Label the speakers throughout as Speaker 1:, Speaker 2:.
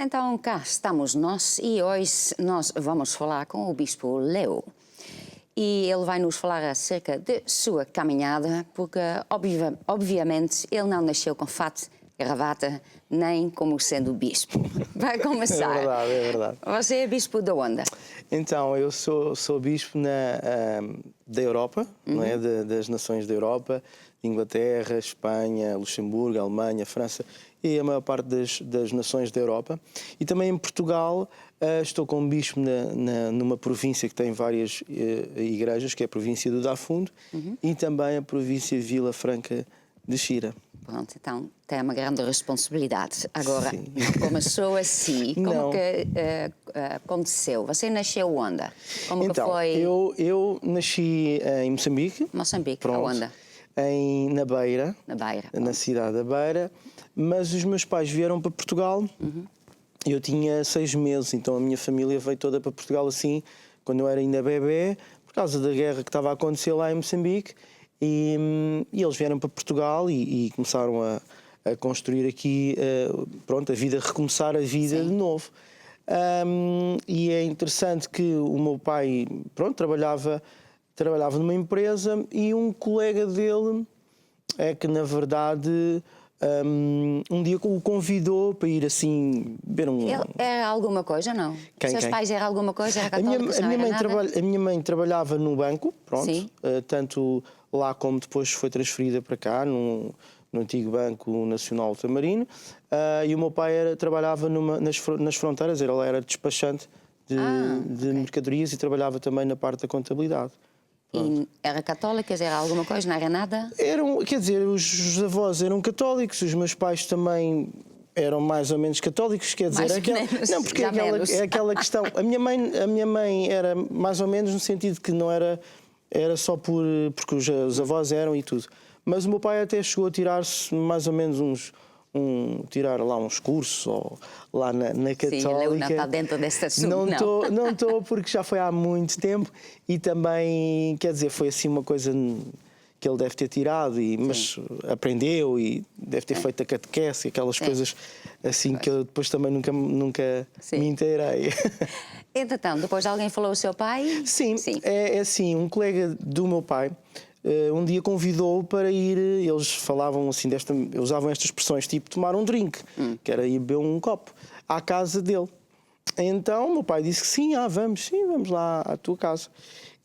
Speaker 1: Então cá estamos nós e hoje nós vamos falar com o Bispo Leo. E ele vai nos falar acerca de sua caminhada, porque obviamente ele não nasceu com fato, gravata, nem como sendo bispo. Vai começar.
Speaker 2: É verdade.
Speaker 1: Você é bispo de onde?
Speaker 2: Então, eu sou bispo da Europa, não é? Das nações da Europa, Inglaterra, Espanha, Luxemburgo, Alemanha, França e a maior parte das nações da Europa. E também em Portugal estou como bispo numa província que tem várias igrejas, que é a província do Dafundo, e também a província de Vila Franca de Xira.
Speaker 1: Pronto, então tem uma grande responsabilidade. Agora,
Speaker 2: Sim.
Speaker 1: começou assim, como que aconteceu? Você nasceu onde? Como
Speaker 2: então,
Speaker 1: que foi?
Speaker 2: Eu nasci em Moçambique.
Speaker 1: Moçambique,
Speaker 2: Pronto,
Speaker 1: aonde?
Speaker 2: na Beira,
Speaker 1: Na Beira.
Speaker 2: na cidade da Beira, mas os meus pais vieram para Portugal. Eu tinha 6 meses, então a minha família veio toda para Portugal assim, quando eu era ainda bebê, por causa da guerra que estava a acontecer lá em Moçambique. E eles vieram para Portugal e começaram a construir aqui, pronto, a vida, recomeçar a vida de novo. E é interessante que o meu pai, pronto, trabalhava numa empresa e um colega dele é que, na verdade, um dia o convidou para ir assim ver um...
Speaker 1: Ele era alguma coisa, não? Seus pais eram alguma coisa? Era católicos,
Speaker 2: a minha mãe trabalhava no banco, pronto,
Speaker 1: Sim.
Speaker 2: Tanto lá como depois foi transferida para cá, no antigo Banco Nacional Tamarino, e o meu pai trabalhava nas fronteiras, ele era despachante de mercadorias e trabalhava também na parte da contabilidade.
Speaker 1: E era católicas? Era alguma coisa? Não era nada?
Speaker 2: Quer dizer, os avós eram católicos, os meus pais também eram mais ou menos católicos, quer dizer, não, porque é aquela questão. A minha mãe era mais ou menos no sentido que não era só porque os avós eram e tudo. Mas o meu pai até chegou a tirar-se mais ou menos tirar lá uns cursos ou lá na Católica.
Speaker 1: Sim, ele não está dentro deste assunto,
Speaker 2: não estou porque já foi há muito tempo e também, quer dizer, foi assim uma coisa que ele deve ter tirado, mas aprendeu e deve ter feito a catequese, aquelas coisas assim que eu depois também nunca me inteirei.
Speaker 1: Entretanto, depois alguém falou o seu pai?
Speaker 2: Sim. É assim, um colega do meu pai um dia convidou para ir, eles falavam assim, usavam estas expressões tipo tomar um drink, que era ir beber um copo, à casa dele. Então o meu pai disse que sim, vamos lá à tua casa.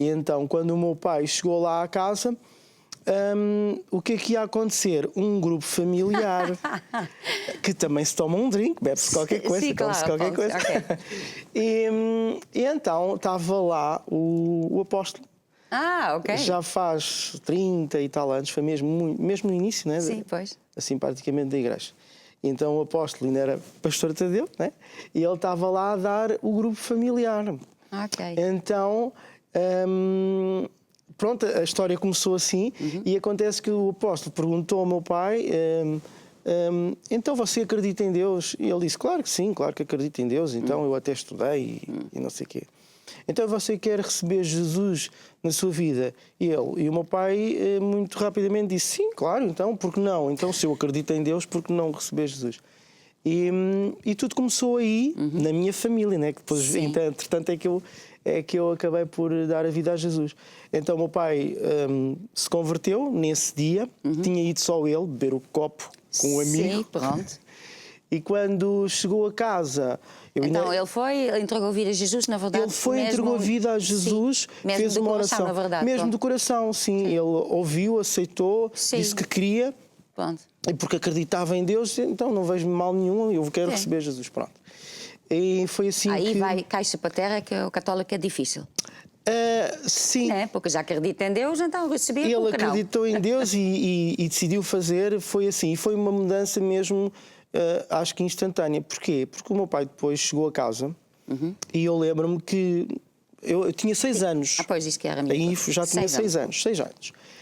Speaker 2: E então quando o meu pai chegou lá à casa, o que é que ia acontecer? Um grupo familiar que também se toma um drink, bebe-se qualquer coisa,
Speaker 1: sim,
Speaker 2: toma-se qualquer coisa.
Speaker 1: Okay.
Speaker 2: E então estava lá o apóstolo.
Speaker 1: Ok.
Speaker 2: Já faz 30 e tal anos, foi mesmo no início, né?
Speaker 1: Sim, pois.
Speaker 2: Assim, praticamente da igreja. Então o apóstolo ainda era pastor Tadeu, né? E ele estava lá a dar o grupo familiar.
Speaker 1: Ok.
Speaker 2: Então, pronto, a história começou assim e acontece que o apóstolo perguntou ao meu pai, então você acredita em Deus? E ele disse, claro que sim, claro que acredito em Deus, então eu até estudei e não sei o quê. Então você quer receber Jesus na sua vida? E o meu pai muito rapidamente disse, sim, claro, então, por que não? Então se eu acredito em Deus, por que não receber Jesus? E tudo começou aí, na minha família, né? Que depois, entretanto, é que eu acabei por dar a vida a Jesus. Então o meu pai se converteu nesse dia, tinha ido só ele beber o copo com um amigo.
Speaker 1: Sim, pronto.
Speaker 2: E quando chegou a casa...
Speaker 1: Então ele entregou a vida a Jesus, na verdade.
Speaker 2: Ele foi, entregou a vida a Jesus, fez uma oração.
Speaker 1: Na verdade,
Speaker 2: mesmo do coração, sim. Ele ouviu, aceitou, disse que queria.
Speaker 1: Pronto.
Speaker 2: E porque acreditava em Deus, então não vejo mal nenhum, eu quero receber Jesus. Pronto. E foi assim
Speaker 1: Aí cai-se para a terra que o católico é difícil.
Speaker 2: Sim.
Speaker 1: Porque já acredita em Deus, então receber.
Speaker 2: Ele acreditou em Deus e decidiu fazer, foi assim. E foi uma mudança mesmo, acho que instantânea. Porquê? Porque o meu pai depois chegou a casa e eu lembro-me que eu tinha 6 anos.
Speaker 1: Pois isso que era a minha.
Speaker 2: Aí já tinha 6 anos.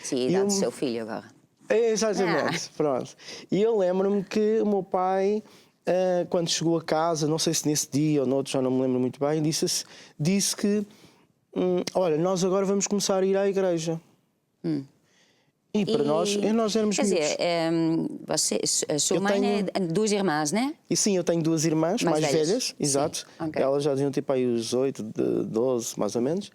Speaker 1: Sim, a idade do seu filho agora.
Speaker 2: Exatamente, pronto. E eu lembro-me que o meu pai, quando chegou a casa, não sei se nesse dia ou noutro, já não me lembro muito bem, disse que olha, nós agora vamos começar a ir à igreja. E para nós éramos
Speaker 1: quer
Speaker 2: miúdos.
Speaker 1: dizer, a sua
Speaker 2: Eu
Speaker 1: mãe
Speaker 2: tenho-
Speaker 1: é duas irmãs, né?
Speaker 2: E sim, eu tenho duas irmãs mais velhas, exato.
Speaker 1: Sim, ok.
Speaker 2: Elas já deviam ter para aí os 8, 12, mais ou menos.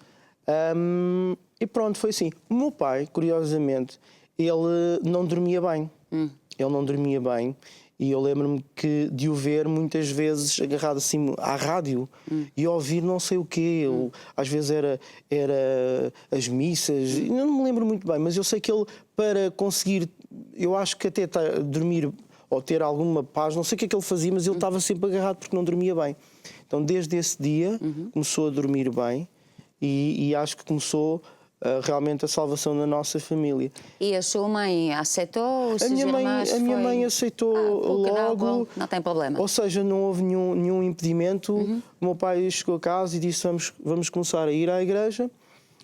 Speaker 2: E pronto, foi assim. O meu pai, curiosamente, ele não dormia bem. Ele não dormia bem. E eu lembro-me de o ver muitas vezes agarrado assim à rádio e ouvir não sei o quê. Às vezes era as missas, não me lembro muito bem, mas eu sei que ele, para conseguir, eu acho que até dormir ou ter alguma paz, não sei o que é que ele fazia, mas ele estava sempre agarrado porque não dormia bem. Então, desde esse dia, começou a dormir bem e acho que começou realmente a salvação da nossa família.
Speaker 1: E a sua mãe aceitou? Os
Speaker 2: A
Speaker 1: seus
Speaker 2: minha
Speaker 1: irmãos
Speaker 2: mãe
Speaker 1: foi...
Speaker 2: aceitou
Speaker 1: porque
Speaker 2: logo.
Speaker 1: não tem problema.
Speaker 2: Ou seja, não houve nenhum impedimento. O meu pai chegou a casa e disse: vamos começar a ir à igreja.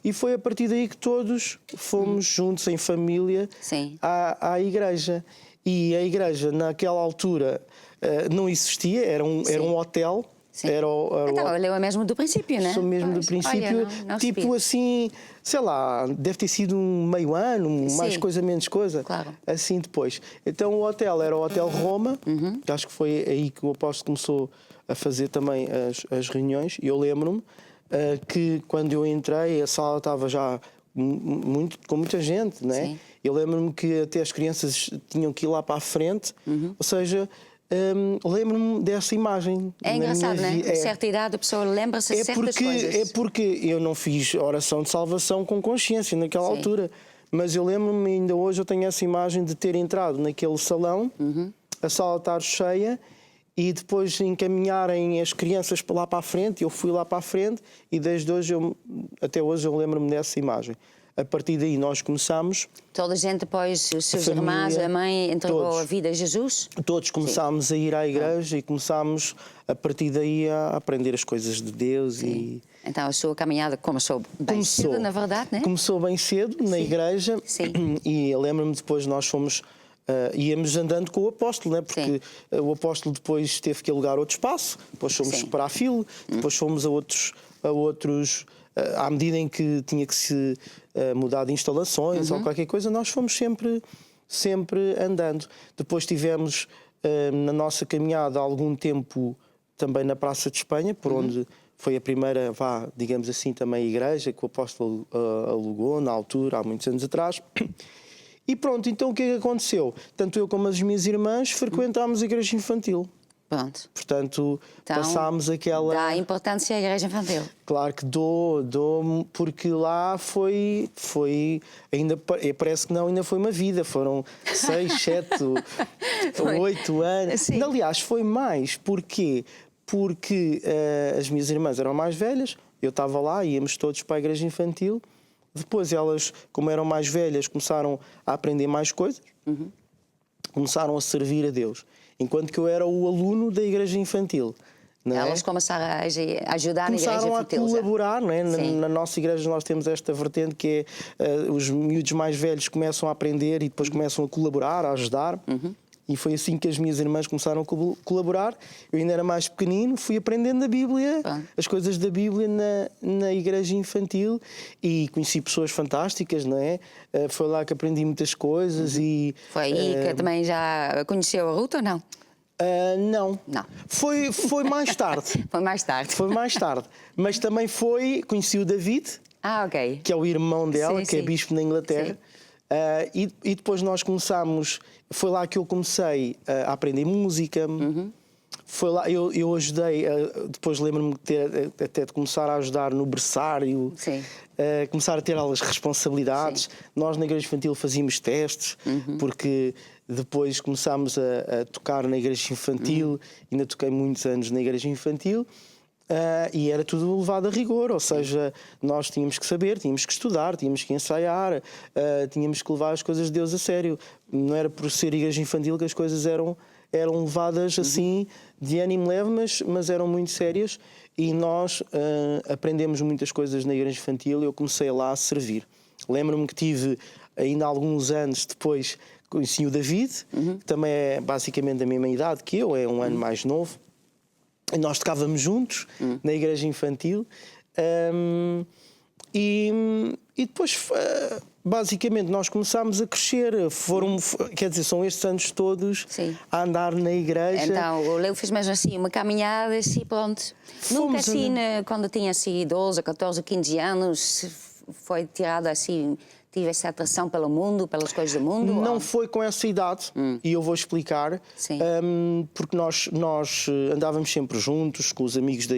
Speaker 2: E foi a partir daí que todos fomos juntos, em família,
Speaker 1: Sim.
Speaker 2: à igreja. E a igreja, naquela altura, não existia, era um hotel.
Speaker 1: Sim.
Speaker 2: Então,
Speaker 1: Então, ele é mesmo do princípio, né?
Speaker 2: sou mesmo do
Speaker 1: Pois.
Speaker 2: princípio,
Speaker 1: Olha, não
Speaker 2: tipo
Speaker 1: sabia.
Speaker 2: assim, sei lá, deve ter sido um meio ano, mais
Speaker 1: Sim.
Speaker 2: coisa, menos coisa,
Speaker 1: Claro.
Speaker 2: assim depois. Então o hotel era o Hotel Roma, que acho que foi aí que o apóstolo começou a fazer também as reuniões, e eu lembro-me que quando eu entrei a sala estava já com muita gente, né?
Speaker 1: Sim.
Speaker 2: Eu lembro-me que até as crianças tinham que ir lá para a frente, ou seja... lembro-me dessa imagem.
Speaker 1: É
Speaker 2: na
Speaker 1: engraçado,
Speaker 2: minha
Speaker 1: né? A certa idade a pessoa lembra-se de certas coisas.
Speaker 2: É porque eu não fiz oração de salvação com consciência naquela altura. Mas eu lembro-me, ainda hoje eu tenho essa imagem de ter entrado naquele salão, a sala estar cheia e depois encaminharem as crianças para lá para a frente. Eu fui lá para a frente e desde hoje, até hoje eu lembro-me dessa imagem. A partir daí nós começámos...
Speaker 1: Toda a gente depois, os seus
Speaker 2: família,
Speaker 1: irmãos, a mãe entregou
Speaker 2: todos.
Speaker 1: a vida a Jesus?
Speaker 2: Todos começámos a ir à igreja e começámos, a partir daí, a aprender as coisas de Deus. E
Speaker 1: Então a sua caminhada começou bem cedo, na verdade, né?
Speaker 2: Começou bem cedo, na igreja.
Speaker 1: Sim.
Speaker 2: E eu lembro-me depois nós fomos... íamos andando com o apóstolo, né? Porque o apóstolo depois teve que alugar outro espaço, depois fomos para a fila, depois fomos a outros à medida em que tinha que se mudar de instalações ou qualquer coisa, nós fomos sempre andando. Depois tivemos na nossa caminhada algum tempo também na Praça de Espanha, por onde foi a primeira, digamos assim, também igreja que o apóstolo alugou na altura, há muitos anos atrás. E pronto, então o que é que aconteceu? Tanto eu como as minhas irmãs frequentámos a igreja infantil.
Speaker 1: Pronto.
Speaker 2: Portanto,
Speaker 1: Então,
Speaker 2: passámos aquela...
Speaker 1: dá importância à igreja infantil.
Speaker 2: Claro que dou, porque lá foi ainda parece que não, ainda foi uma vida, foram 6, 7, 8 anos.
Speaker 1: Sim.
Speaker 2: Aliás, foi mais, porquê? Porque as minhas irmãs eram mais velhas, eu estava lá, íamos todos para a igreja infantil, depois elas, como eram mais velhas, começaram a aprender mais coisas, começaram a servir a Deus, enquanto que eu era o aluno da igreja infantil. Não é?
Speaker 1: Elas começaram a ajudar na igreja
Speaker 2: Começaram a
Speaker 1: infantil.
Speaker 2: colaborar, não é?
Speaker 1: Sim.
Speaker 2: Na nossa igreja nós temos esta vertente que é os miúdos mais velhos começam a aprender e depois começam a colaborar, a ajudar. E foi assim que as minhas irmãs começaram a colaborar. Eu ainda era mais pequenino, fui aprendendo a Bíblia, as coisas da Bíblia na igreja infantil e conheci pessoas fantásticas, não é? Foi lá que aprendi muitas coisas e...
Speaker 1: Foi aí que também já conheceu a Ruth ou não?
Speaker 2: Não.
Speaker 1: Não.
Speaker 2: Foi mais tarde.
Speaker 1: Foi mais tarde.
Speaker 2: Foi mais tarde. Mas também conheci o David,
Speaker 1: Ok.
Speaker 2: que é o irmão dela,
Speaker 1: Sim,
Speaker 2: que é
Speaker 1: sim.
Speaker 2: bispo na Inglaterra. E depois nós começámos, foi lá que eu comecei a aprender música. Foi lá, eu ajudei, depois lembro-me até de começar a ajudar no berçário,
Speaker 1: Sim.
Speaker 2: começar a ter algumas responsabilidades.
Speaker 1: Sim.
Speaker 2: Nós na igreja infantil fazíamos testes, porque depois começámos a tocar na igreja infantil, ainda toquei muitos anos na igreja infantil. E era tudo levado a rigor, ou seja, nós tínhamos que saber, tínhamos que estudar, tínhamos que ensaiar, tínhamos que levar as coisas de Deus a sério. Não era por ser igreja infantil que as coisas eram levadas assim de ânimo leve, mas eram muito sérias e nós aprendemos muitas coisas na igreja infantil e eu comecei lá a servir. Lembro-me que tive, ainda alguns anos depois, conheci o David, que também é basicamente da mesma idade que eu, é um ano mais novo. Nós tocávamos juntos na igreja infantil E depois, basicamente, nós começámos a crescer. Quer dizer, são estes anos todos
Speaker 1: Sim.
Speaker 2: a andar na igreja.
Speaker 1: Então, o Leo fez mesmo assim, uma caminhada, assim, pronto. Nunca assim, quando tinha assim 12, 14, 15 anos, foi tirado assim, tive essa atração pelo mundo, pelas coisas do mundo?
Speaker 2: Não
Speaker 1: ou?
Speaker 2: foi com essa idade, e eu vou explicar.
Speaker 1: Sim.
Speaker 2: Porque nós andávamos sempre juntos com os amigos da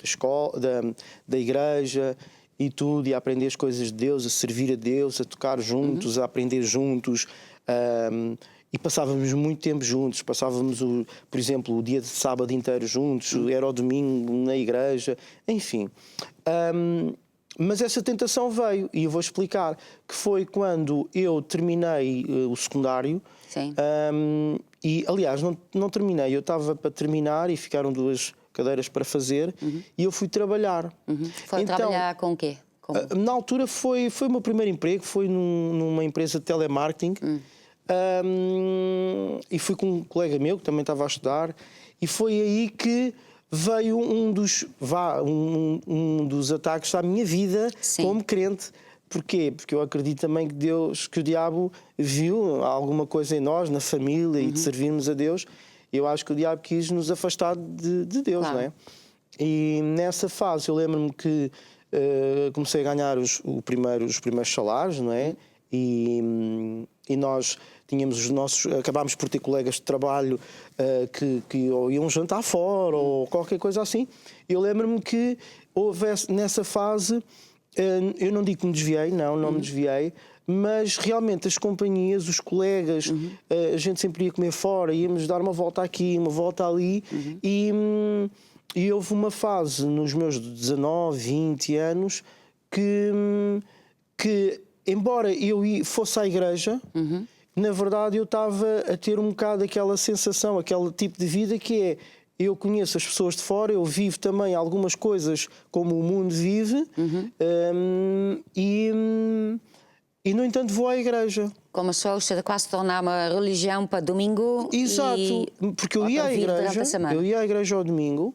Speaker 2: escola, da igreja e tudo, e a aprender as coisas de Deus, a servir a Deus, a tocar juntos, a aprender juntos. E passávamos muito tempo juntos, passávamos, por exemplo, o dia de sábado inteiro juntos, era o domingo na igreja, enfim. Mas essa tentação veio, e eu vou explicar, que foi quando eu terminei o secundário.
Speaker 1: Sim.
Speaker 2: E, aliás, não terminei, eu estava para terminar e ficaram 2 cadeiras para fazer, e eu fui trabalhar.
Speaker 1: Foi
Speaker 2: então,
Speaker 1: trabalhar com o quê?
Speaker 2: na altura foi o meu primeiro emprego, foi numa empresa de telemarketing. E fui com um colega meu que também estava a estudar, e foi aí que veio um dos ataques à minha vida. Sim. Como crente. Porquê? Porque eu acredito também que o diabo viu alguma coisa em nós, na família, e de servirmos a Deus. Eu acho que o diabo quis nos afastar de Deus, claro. Não é? E nessa fase eu lembro-me que comecei a ganhar os primeiros salários, não é? E nós tínhamos acabámos por ter colegas de trabalho que ou iam jantar fora ou qualquer coisa assim. Eu lembro-me que nessa fase, eu não digo que me desviei, não me desviei, mas realmente as companhias, os colegas, a gente sempre ia comer fora, íamos dar uma volta aqui, uma volta ali, e houve uma fase nos meus 19, 20 anos que embora eu fosse à igreja, na verdade eu estava a ter um bocado aquela sensação, aquele tipo de vida que é: eu conheço as pessoas de fora, eu vivo também algumas coisas como o mundo vive, e no entanto vou à igreja.
Speaker 1: Começou-se a quase tornar uma religião para domingo.
Speaker 2: Exato, porque eu ia à igreja ao domingo,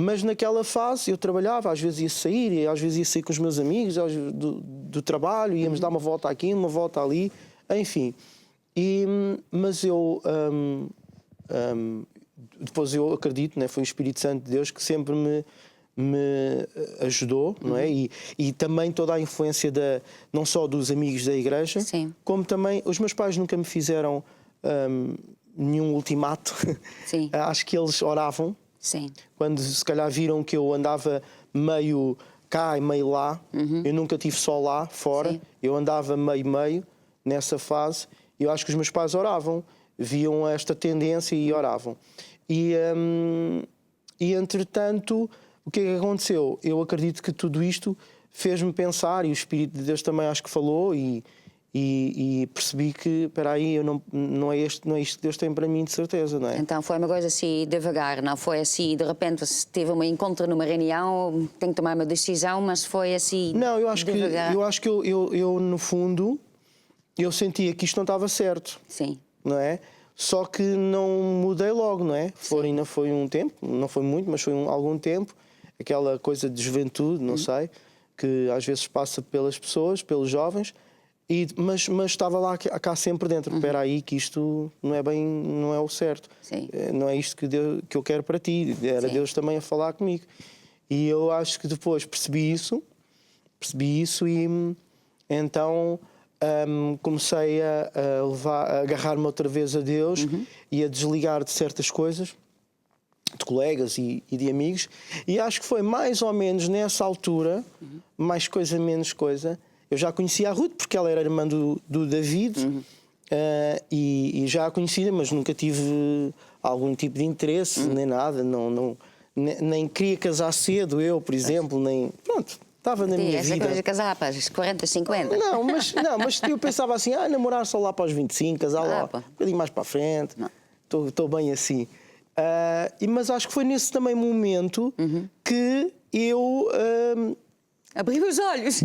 Speaker 2: mas naquela fase eu trabalhava, às vezes ia sair, e às vezes ia sair com os meus amigos do trabalho, íamos dar uma volta aqui, uma volta ali, enfim. Mas eu depois eu acredito, né, foi o Espírito Santo de Deus que sempre me ajudou, não é? E também toda a influência não só dos amigos da igreja, sim, como também os meus pais nunca me fizeram nenhum ultimato. Sim. Acho que eles oravam. Sim. Quando se calhar viram que eu andava meio cá e meio lá, eu nunca estive só lá fora, sim, eu andava meio nessa fase, e eu acho que os meus pais oravam, viam esta tendência e oravam. E entretanto, o que é que aconteceu? Eu acredito que tudo isto fez-me pensar, e o Espírito de Deus também acho que falou, e percebi que, espera aí, não é isto que Deus tem para mim, de certeza, não é? Então foi uma coisa assim devagar, não foi assim, de repente você teve um encontro numa reunião, tem que tomar uma decisão, mas foi assim. Não, eu acho devagar. Que eu no fundo, eu sentia que isto não estava certo. Sim. Não é? Só que não mudei logo, não é? Ainda foi um tempo, não foi muito, mas foi algum tempo, aquela coisa de juventude, não sei, que às vezes passa pelas pessoas, pelos jovens. Mas estava lá cá sempre dentro. Espera aí, que isto não é o certo. Sim. Não é isto que eu quero para ti. Era, sim, Deus também a falar comigo. E eu acho que depois percebi isso e então comecei a agarrar-me outra vez a Deus e a desligar de certas coisas, de colegas e de amigos. E acho que foi mais ou menos nessa altura, mais coisa, menos coisa. Eu já conhecia a Ruth, porque ela era irmã do David, e já a conhecia, mas nunca tive algum tipo de interesse, nem nada, nem queria casar cedo, eu, por exemplo, nem... Pronto, estava na minha vida. Essa coisa de casar para os 40, 50? Não, mas eu pensava assim, namorar só lá para os 25, casar lá um bocadinho mais para a frente, estou bem assim. Mas acho que foi nesse também momento que eu... abri os olhos.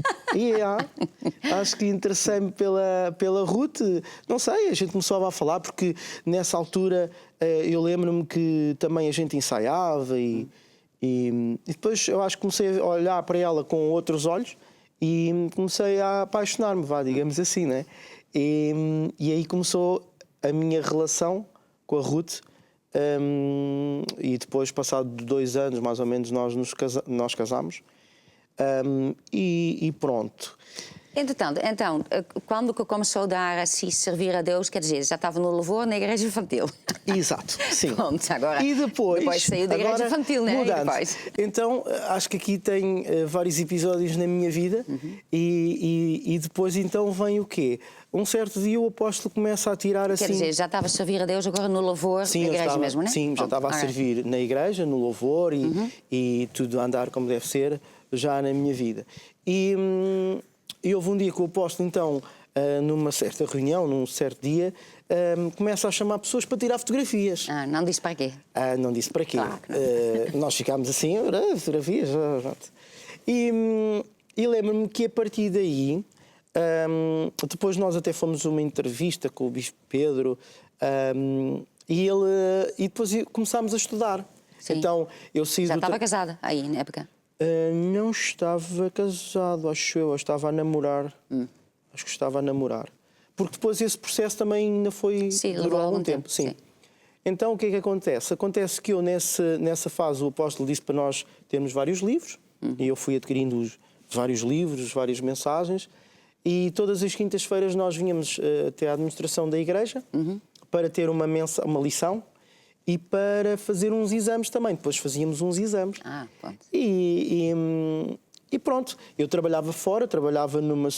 Speaker 2: Acho que interessei-me pela Ruth. Não sei, a gente começou a falar, porque nessa altura eu lembro-me que também a gente ensaiava e E depois eu acho que comecei a olhar para ela com outros olhos e comecei a apaixonar-me, digamos assim, né? E aí começou a minha relação com a Ruth. E depois, passado 2 anos, mais ou menos, nós casámos. E pronto.
Speaker 1: Entretanto, então, quando que começou a dar assim, servir a Deus, quer dizer, já estava no louvor na igreja infantil.
Speaker 2: Exato, sim.
Speaker 1: Pronto, agora,
Speaker 2: E depois
Speaker 1: saiu da igreja infantil, né?
Speaker 2: Mudando.
Speaker 1: Depois.
Speaker 2: Então, acho que aqui tem vários episódios na minha vida. E depois então vem o quê? Um certo dia o apóstolo começa a tirar assim...
Speaker 1: Quer dizer, já estava a servir a Deus agora no louvor
Speaker 2: Sim,
Speaker 1: da igreja mesmo, né?
Speaker 2: Sim, já estava a servir na igreja, no louvor e tudo a andar como deve ser já na minha vida. E houve um dia que o apóstolo, então, numa certa reunião, num certo dia, começa a chamar pessoas para tirar fotografias.
Speaker 1: Não disse para quê?
Speaker 2: Não disse para quê.
Speaker 1: Claro que
Speaker 2: Nós ficámos assim, fotografias. E lembro-me que a partir daí, depois nós até fomos a uma entrevista com o Bispo Pedro e depois começámos a estudar.
Speaker 1: Sim.
Speaker 2: Então, eu saí
Speaker 1: Já estava casada aí, na época?
Speaker 2: Não estava casado, acho eu estava a namorar. Acho que estava a namorar. Porque depois esse processo também ainda foi...
Speaker 1: Sim,
Speaker 2: durou
Speaker 1: levou
Speaker 2: algum
Speaker 1: algum
Speaker 2: tempo. Sim. Então o que é que acontece? Acontece que eu nessa fase o apóstolo disse para nós termos vários livros e eu fui adquirindo vários livros, várias mensagens e todas as quintas-feiras nós vinhamos até à administração da igreja para ter uma lição e para fazer uns exames também. Depois fazíamos uns exames.
Speaker 1: Pronto.
Speaker 2: E pronto, eu trabalhava fora, trabalhava numa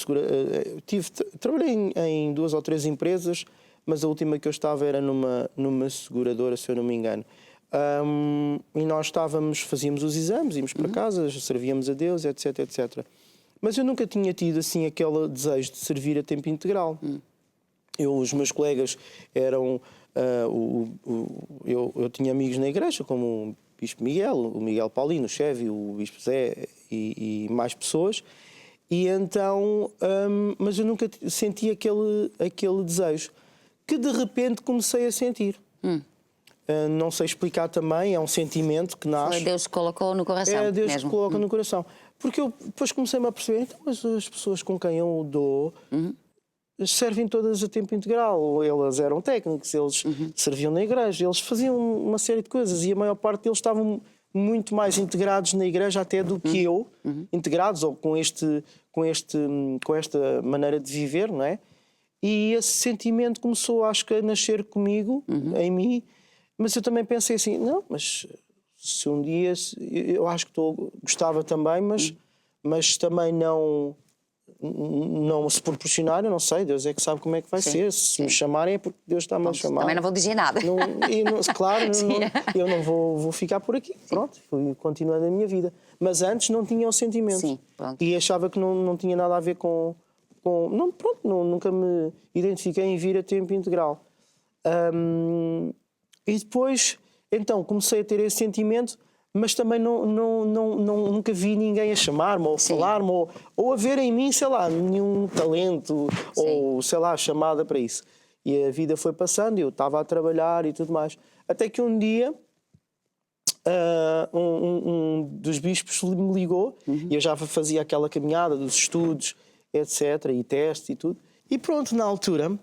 Speaker 2: trabalhei em 2 ou 3 empresas, mas a última que eu estava era numa seguradora, se eu não me engano. E nós fazíamos os exames, íamos para casa, servíamos a Deus, etc, etc. Mas eu nunca tinha tido assim aquele desejo de servir a tempo integral. Os meus colegas eram... eu tinha amigos na igreja, como o Bispo Miguel, o Miguel Paulino, o Chevy, o Bispo Zé e mais pessoas. E então, mas eu nunca senti aquele desejo, que de repente comecei a sentir. Não sei explicar também, é um sentimento que nasce.
Speaker 1: Foi Deus que colocou no coração.
Speaker 2: É Deus
Speaker 1: mesmo.
Speaker 2: que coloca no coração. Porque eu depois comecei-me a perceber, então, mas as pessoas com quem eu dou servem todas a tempo integral. Eles eram técnicos, eles serviam na igreja, eles faziam uma série de coisas e a maior parte deles estavam muito mais integrados na igreja até do que eu, integrados ou com esta maneira de viver, não é? E esse sentimento começou, acho que, a nascer comigo, em mim, mas eu também pensei assim, não, mas se um dia, eu acho que gostava também, mas também não se proporcionar, eu não sei, Deus é que sabe como é que vai ser. Se me chamarem é porque Deus está-me a chamar.
Speaker 1: Também não vou dizer nada.
Speaker 2: Claro, eu não vou ficar por aqui. Pronto, fui continuando a minha vida. Mas antes não tinha o sentimento.
Speaker 1: Sim, pronto.
Speaker 2: E achava que não tinha nada a ver com não, pronto, nunca me identifiquei em vir a tempo integral. E depois, então, comecei a ter esse sentimento, mas também nunca vi ninguém a chamar-me ou a falar-me ou a ver em mim, sei lá, nenhum talento ou, sei lá, chamada para isso. E a vida foi passando, eu estava a trabalhar e tudo mais. Até que um dia um dos bispos me ligou e eu já fazia aquela caminhada dos estudos, etc, e testes e tudo. E pronto, na altura,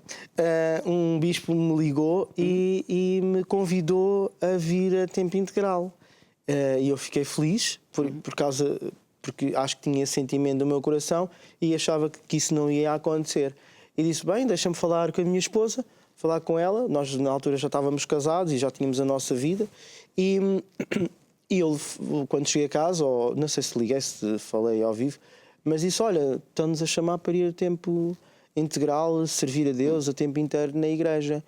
Speaker 2: um bispo me ligou e me convidou a vir a tempo integral. E eu fiquei feliz porque acho que tinha esse sentimento no meu coração e achava que isso não ia acontecer. E disse, bem, deixa-me falar com a minha esposa, falar com ela. Nós na altura já estávamos casados e já tínhamos a nossa vida. E eu, quando cheguei a casa, ou não sei se liguei, se falei ao vivo, mas disse, olha, estão-nos a chamar para ir a tempo integral, servir a Deus a tempo inteiro na igreja.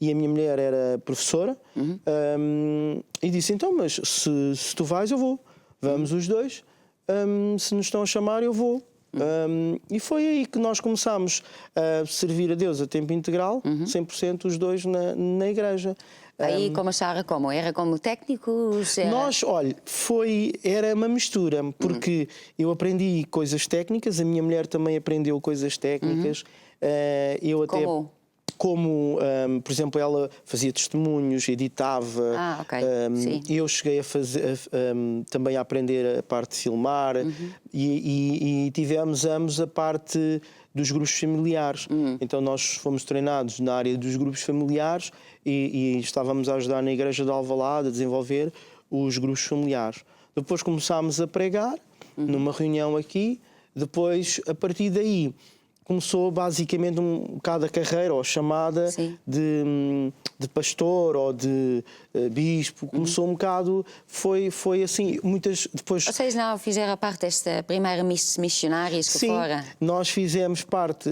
Speaker 2: E a minha mulher era professora e disse, então, mas se tu vais, eu vou. Vamos os dois. Se nos estão a chamar, eu vou. E foi aí que nós começámos a servir a Deus a tempo integral, 100% os dois na igreja.
Speaker 1: Aí começaram como? Era como técnicos?
Speaker 2: Nós, olha, era uma mistura, porque eu aprendi coisas técnicas, a minha mulher também aprendeu coisas técnicas. Eu até...
Speaker 1: Como?
Speaker 2: como, por exemplo, ela fazia testemunhos, editava.
Speaker 1: Ok. Sim.
Speaker 2: Eu cheguei a fazer também a aprender a parte de filmar e tivemos ambos a parte dos grupos familiares. Então nós fomos treinados na área dos grupos familiares e estávamos a ajudar na Igreja de Alvalade a desenvolver os grupos familiares. Depois começámos a pregar numa reunião aqui. Depois, a partir daí, começou basicamente um bocado a carreira ou a chamada de pastor ou de bispo. Começou um bocado, foi assim, muitas depois.
Speaker 1: Vocês não fizeram parte desta primeira missionários que
Speaker 2: Sim,
Speaker 1: fora?
Speaker 2: nós fizemos parte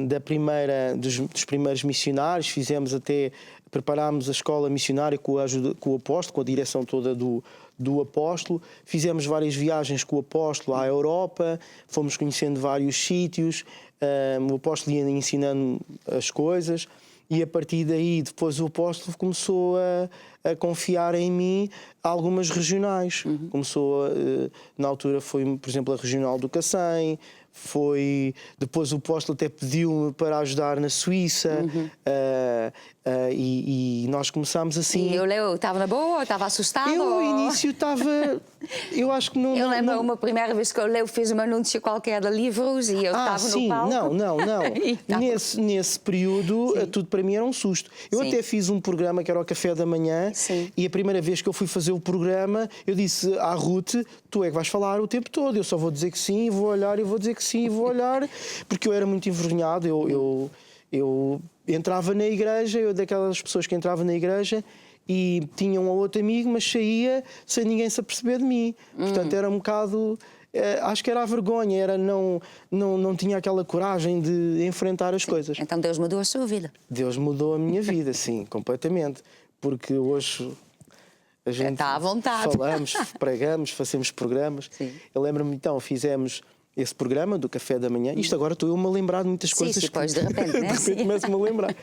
Speaker 2: da primeira, dos primeiros missionários, preparámos a escola missionária com a ajuda, com o apóstolo, com a direção toda do apóstolo. Fizemos várias viagens com o apóstolo à Europa, fomos conhecendo vários sítios, o apóstolo ia ensinando as coisas e a partir daí depois o apóstolo começou a confiar em mim algumas regionais. Começou, na altura foi, por exemplo, a regional do Cacém, depois o apóstolo até pediu-me para ajudar na Suíça. E nós começámos assim.
Speaker 1: E o Leo estava na boa? Estava assustado?
Speaker 2: Eu no início estava. Eu acho que não.
Speaker 1: Eu lembro uma primeira vez que o Leo fez um anúncio qualquer de livros e eu estava
Speaker 2: sim,
Speaker 1: no palco.
Speaker 2: não.
Speaker 1: Então...
Speaker 2: Nesse período, tudo para mim era um susto. Eu até fiz um programa que era o Café da Manhã e a primeira vez que eu fui fazer o programa, eu disse à Ruth: tu é que vais falar o tempo todo, eu só vou dizer que sim, vou olhar e vou dizer que sim, vou olhar, porque eu era muito envergonhado. Eu entrava na igreja, eu daquelas pessoas que entrava na igreja e tinha um ou outro amigo, mas saía sem ninguém se aperceber de mim. Portanto, era um bocado... acho que era a vergonha, não tinha aquela coragem de enfrentar as coisas.
Speaker 1: Então Deus mudou a sua vida?
Speaker 2: Deus mudou a minha vida, sim, completamente. Porque hoje a gente
Speaker 1: está à vontade.
Speaker 2: Falamos, pregamos, fazemos programas.
Speaker 1: Sim.
Speaker 2: Eu lembro-me, então, fizemos esse programa do Café da Manhã. Isto agora estou eu-me a lembrar de muitas coisas.
Speaker 1: Depois de repente, né?
Speaker 2: De repente começo-me a lembrar.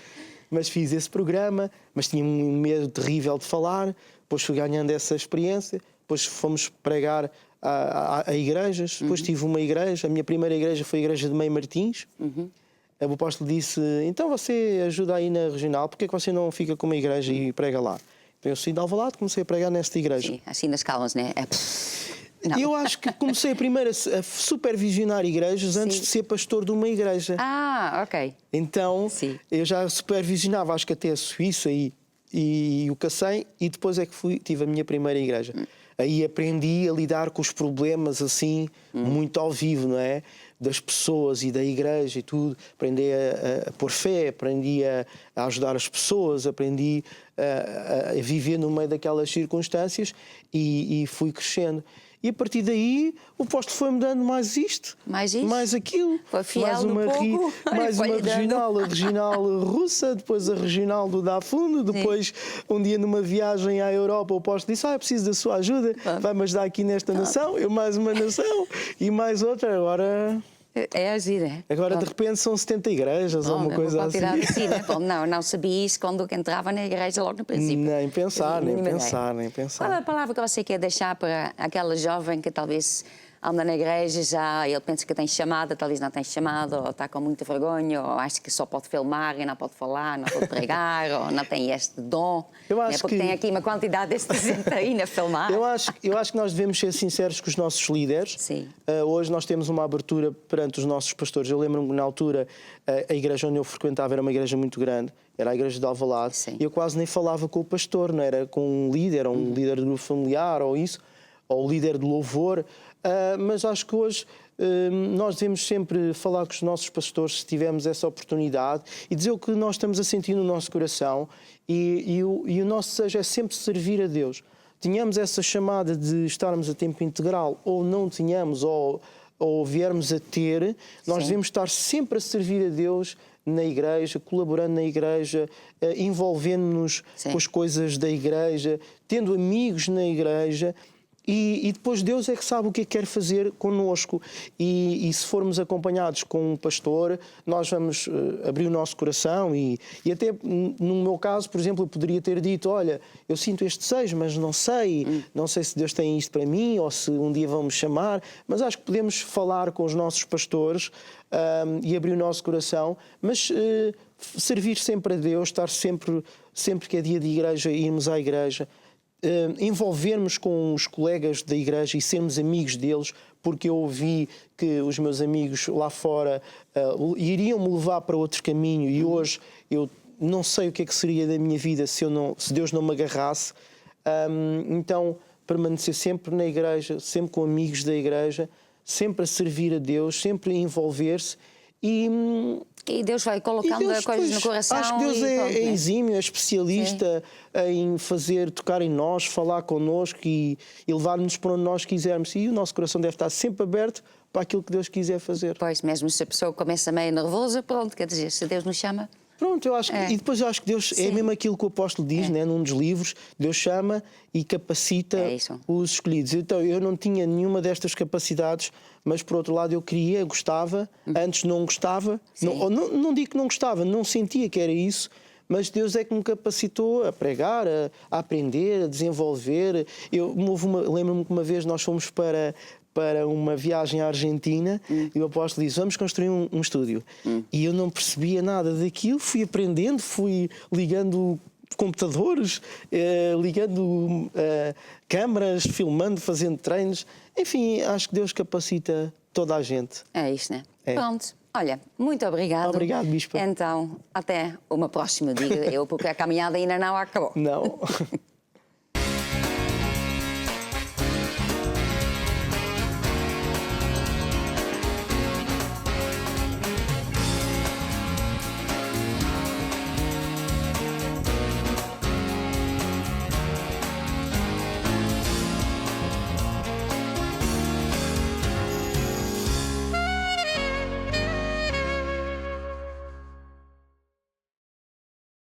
Speaker 2: Mas fiz esse programa, mas tinha um medo terrível de falar. Depois fui ganhando essa experiência. Depois fomos pregar a igrejas. Depois tive uma igreja. A minha primeira igreja foi a igreja de Meio Martins. O apóstolo disse: então você ajuda aí na regional, porque é que você não fica com uma igreja e prega lá? Então eu saí de Alvalade, comecei a pregar nesta igreja.
Speaker 1: Sim, assim nas calmas, né? Não.
Speaker 2: Eu acho que comecei primeiro a supervisionar igrejas antes de ser pastor de uma igreja.
Speaker 1: Ok.
Speaker 2: Então eu já supervisionava, acho que até a Suíça e o Cacém, e depois é que tive a minha primeira igreja. Aí aprendi a lidar com os problemas assim, muito ao vivo, não é? Das pessoas e da igreja e tudo. Aprendi a pôr fé, aprendi a ajudar as pessoas, aprendi a viver no meio daquelas circunstâncias e fui crescendo. E a partir daí o apóstolo foi-me dando mais isto, mais aquilo.
Speaker 1: Foi fiel
Speaker 2: mais uma, mais uma regional, a regional russa, depois a regional do Dafundo, depois um dia numa viagem à Europa o apóstolo disse: eu preciso da sua ajuda, vai-me ajudar aqui nesta nação, eu mais uma nação e mais outra, agora...
Speaker 1: É agir, é?
Speaker 2: Agora de repente são 70 igrejas ou uma coisa assim.
Speaker 1: Sim, né? Bom, não sabia isso quando entrava na igreja logo no princípio.
Speaker 2: Nem pensar.
Speaker 1: Qual é a palavra que você quer deixar para aquela jovem que talvez anda na igreja já, ele pensa que tem chamada, talvez não tem chamada, ou está com muita vergonha, ou acha que só pode filmar e não pode falar, não pode pregar, ou não tem este dom?
Speaker 2: Eu acho
Speaker 1: porque
Speaker 2: que...
Speaker 1: tem aqui uma quantidade deste gente aí na filmar.
Speaker 2: Eu acho que nós devemos ser sinceros com os nossos líderes.
Speaker 1: Sim.
Speaker 2: Hoje nós temos uma abertura perante os nossos pastores. Eu lembro-me que na altura a igreja onde eu frequentava era uma igreja muito grande, era a igreja de Alvalade, e eu quase nem falava com o pastor, não era com um líder, ou um líder de grupo familiar, ou isso, ou o líder de louvor. Mas acho que hoje nós devemos sempre falar com os nossos pastores, se tivermos essa oportunidade, e dizer o que nós estamos a sentir no nosso coração, e o nosso desejo é sempre servir a Deus. Tínhamos essa chamada de estarmos a tempo integral, ou não tínhamos, ou viermos a ter, nós devemos estar sempre a servir a Deus na igreja, colaborando na igreja, envolvendo-nos com as coisas da igreja, tendo amigos na igreja. E depois Deus é que sabe o que é que quer fazer connosco. E se formos acompanhados com um pastor, nós vamos abrir o nosso coração. E até no meu caso, por exemplo, eu poderia ter dito: olha, eu sinto este desejo, mas não sei se Deus tem isto para mim ou se um dia vão me chamar. Mas acho que podemos falar com os nossos pastores e abrir o nosso coração, mas servir sempre a Deus, estar sempre que é dia de igreja, irmos à igreja. Envolvermos com os colegas da igreja e sermos amigos deles, porque eu ouvi que os meus amigos lá fora iriam me levar para outro caminho e hoje eu não sei o que é que seria da minha vida se Deus não me agarrasse. Então, permanecer sempre na igreja, sempre com amigos da igreja, sempre a servir a Deus, sempre a envolver-se.
Speaker 1: E Deus vai colocando
Speaker 2: Deus,
Speaker 1: coisas no coração.
Speaker 2: Acho que Deus é exímio, é especialista em tocar em nós, falar connosco e levar-nos para onde nós quisermos. E o nosso coração deve estar sempre aberto para aquilo que Deus quiser fazer.
Speaker 1: Pois, mesmo se a pessoa começa meio nervosa, pronto, quer dizer, se Deus nos chama...
Speaker 2: Pronto, eu acho que, e depois eu acho que Deus é mesmo aquilo que o apóstolo diz, né, num dos livros: Deus chama e capacita os escolhidos. Então eu não tinha nenhuma destas capacidades, mas por outro lado eu queria, gostava, antes não gostava, não digo que não gostava, não sentia que era isso, mas Deus é que me capacitou a pregar, a aprender, a desenvolver. Lembro-me que uma vez nós fomos para uma viagem à Argentina e o apóstolo disse: vamos construir um estúdio. E eu não percebia nada daquilo, fui aprendendo, fui ligando computadores, ligando câmaras, filmando, fazendo treinos. Enfim, acho que Deus capacita toda a gente.
Speaker 1: É isso, né? Pronto. Olha, muito obrigado.
Speaker 2: Obrigado, Bispa.
Speaker 1: Então, até uma próxima, digo eu, porque a caminhada ainda não acabou.
Speaker 2: Não.